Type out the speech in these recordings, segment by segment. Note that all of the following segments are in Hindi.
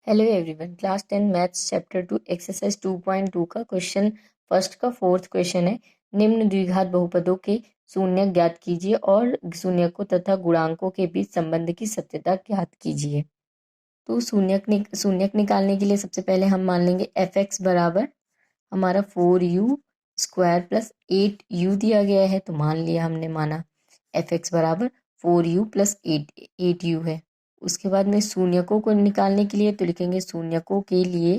Hello everyone, class 10 maths chapter 2 exercise 2.2 का क्वेश्चन फर्स्ट का फोर्थ क्वेश्चन है। निम्न द्विघात बहुपदों के शून्यक ज्ञात कीजिए और शून्यकों तथा गुणांकों के बीच संबंध की सत्यता ज्ञात कीजिए। तो शून्यक निकालने के लिए सबसे पहले हम मान लेंगे एफ एक्स बराबर हमारा 4u² प्लस 8u दिया गया है, तो मान लिया हमने, माना एफ एक्स बराबर 4u प्लस 8u है। उसके बाद में शून्यकों को निकालने के लिए तो लिखेंगे शून्यकों के लिए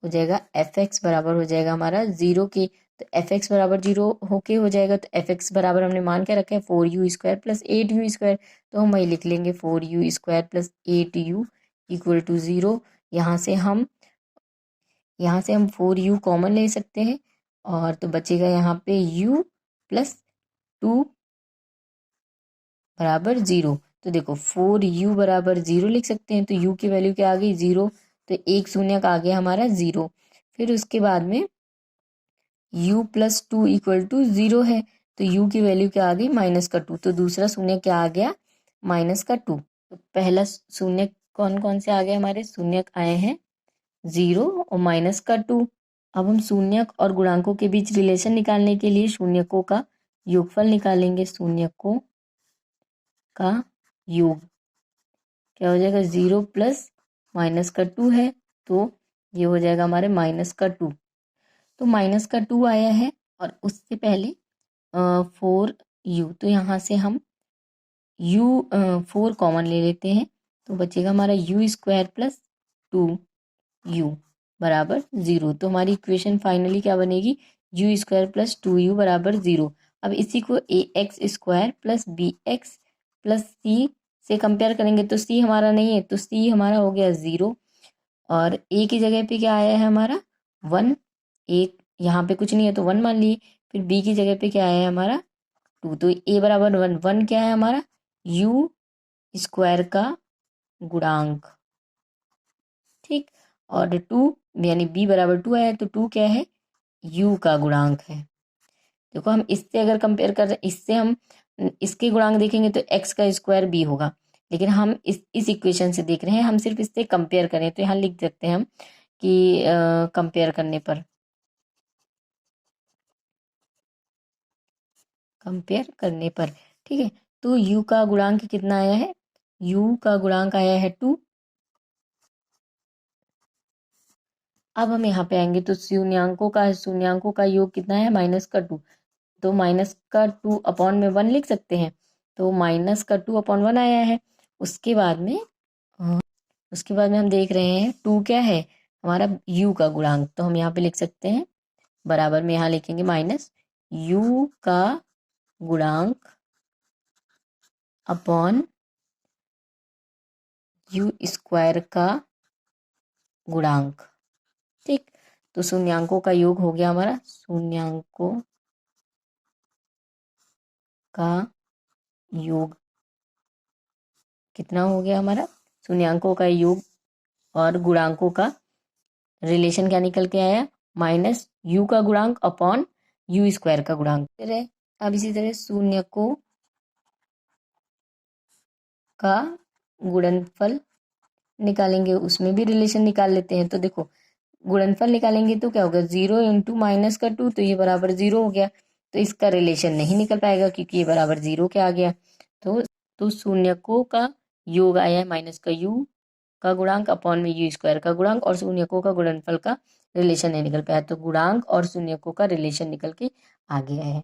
हो जाएगा एफ एक्स बराबर हो जाएगा हमारा 0 के, तो एफ एक्स बराबर 0 होके हो जाएगा। तो एफ एक्स बराबर हमने मान के रखा है 4u² प्लस 8u², तो हम वही लिख लेंगे 4u² plus 8u equal to 0। यहाँ से हम 4u कॉमन ले सकते हैं और तो बचेगा यहाँ पे u प्लस 2 बराबर 0। तो देखो 4u बराबर 0 लिख सकते हैं, तो u की वैल्यू क्या आ गई 0, तो एक शून्यक आ गया हमारा 0। फिर उसके बाद में u प्लस 2 इक्वल टू 0 है, तो u की वैल्यू क्या आ गई -2, तो दूसरा शून्य क्या आ गया -2। तो पहला शून्य कौन कौन से आ गए हमारे शून्यक आए हैं 0 और -2। अब हम शून्यक और गुणांकों के बीच रिलेशन निकालने के लिए शून्यकों का योगफल निकालेंगे। शून्यकों का योग क्या हो जाएगा 0 प्लस -2 है, तो ये हो जाएगा हमारे -2। तो -2 आया है और उससे पहले 4u, तो यहाँ से हम u 4 कॉमन ले लेते हैं, तो बचेगा हमारा u² प्लस 2u बराबर 0। तो हमारी इक्वेशन फाइनली क्या बनेगी u² प्लस 2u बराबर 0। अब इसी को ax² plus bx plus c से कंपेयर करेंगे, तो c हमारा नहीं है, तो c हमारा हो गया 0 और a की जगह पे क्या आया है हमारा 1। एक यहाँ पे कुछ नहीं है तो 1 मान लिए। फिर b की जगह पे क्या आया है हमारा 2, तो a बराबर 1। 1 क्या है हमारा u² का गुणांक, ठीक, और 2 यानी b बराबर 2 आया, तो 2 क्या है u का गुणांक है। देखो हम इससे अगर कंपेयर कर रहे हैं, इससे हम इसके गुणांक देखेंगे तो x का स्क्वायर b होगा, लेकिन हम इस इक्वेशन से देख रहे हैं, हम सिर्फ इससे कंपेयर करें, तो यहाँ लिख सकते हैं हम कि कंपेयर करने पर ठीक है। तो u का गुणांक कितना आया है, u का गुणांक आया है 2। अब हम यहाँ पे आएंगे तो शून्यांकों का योग कितना है -2, तो -2 अपॉन में 1 लिख सकते हैं, तो -2 अपॉन 1 आया है। उसके बाद में हम देख रहे हैं 2 क्या है हमारा u का गुणांक, तो हम यहाँ पे लिख सकते हैं बराबर में यहाँ लिखेंगे -u का गुणांक अपॉन u² का गुणांक, ठीक। तो शून्यांकों का योग हो गया हमारा, शून्यांकों का योग कितना हो गया हमारा, शून्यांकों का योग और गुणांकों का रिलेशन क्या निकल के आया -u का गुणांक अपॉन u² का गुणांक। अब इसी तरह शून्यकों का गुणनफल निकालेंगे, उसमें भी रिलेशन निकाल लेते हैं। तो देखो गुणनफल निकालेंगे तो क्या होगा 0 इंटू -2, तो ये बराबर 0 हो गया, तो इसका रिलेशन नहीं निकल पाएगा क्योंकि ये बराबर 0 के आ गया। तो शून्यकों का योग आया है -u का गुणांक अपॉन में u² का गुणांक, और शून्यकों का गुणनफल का रिलेशन नहीं निकल पाया, तो गुणांक और शून्यकों का रिलेशन निकल के आ गया है।